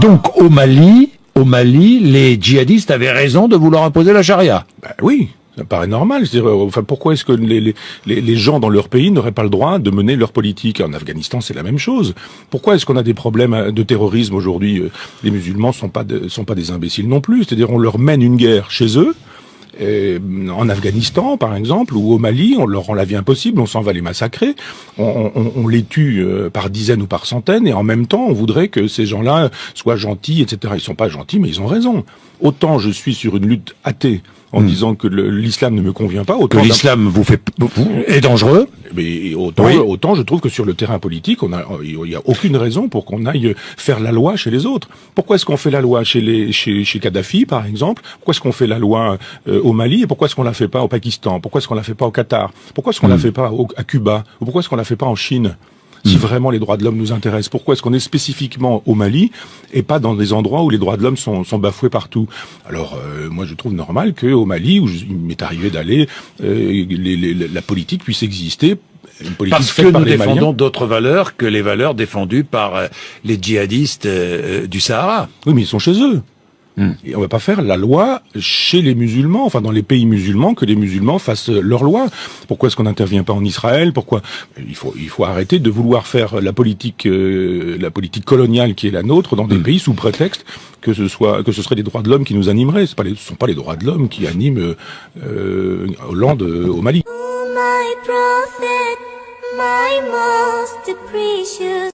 Donc au Mali, les djihadistes avaient raison de vouloir imposer la charia. Ben oui, ça paraît normal. Enfin, pourquoi est-ce que les gens dans leur pays n'auraient pas le droit de mener leur politique? En Afghanistan, c'est la même chose. Pourquoi est-ce qu'on a des problèmes de terrorisme aujourd'hui? Les musulmans sont pas des imbéciles non plus. C'est-à-dire, on leur mène une guerre chez eux. En Afghanistan, par exemple, ou au Mali, on leur rend la vie impossible, on s'en va les massacrer, on les tue par dizaines ou par centaines, et en même temps, on voudrait que ces gens-là soient gentils, etc. Ils sont pas gentils, mais ils ont raison. Autant je suis sur une lutte athée, en disant que l'islam ne me convient pas, autant que l'islam est dangereux. Mais autant je trouve que sur le terrain politique, il y a aucune raison pour qu'on aille faire la loi chez les autres. Pourquoi est-ce qu'on fait la loi chez Kadhafi, par exemple? Pourquoi est-ce qu'on fait la loi au Mali, et pourquoi est-ce qu'on la fait pas au Pakistan? Pourquoi est-ce qu'on la fait pas au Qatar? Pourquoi est-ce qu'on la fait pas à Cuba? Ou pourquoi est-ce qu'on la fait pas en Chine? Si vraiment les droits de l'homme nous intéressent, pourquoi est-ce qu'on est spécifiquement au Mali et pas dans des endroits où les droits de l'homme sont bafoués partout? Alors moi je trouve normal qu'au Mali, où il m'est arrivé d'aller, la politique puisse exister. Une politique parce que nous défendons d'autres valeurs que les valeurs défendues par les djihadistes du Sahara. Oui, mais ils sont chez eux. Et on va pas faire la loi chez les musulmans, enfin dans les pays musulmans, que les musulmans fassent leur loi. Pourquoi est-ce qu'on n'intervient pas en Israël? Pourquoi il faut arrêter de vouloir faire la politique coloniale qui est la nôtre dans des pays sous prétexte que ce serait des droits de l'homme qui nous animeraient. Ce sont pas les droits de l'homme qui animent Hollande au Mali. My prophet, my most precious.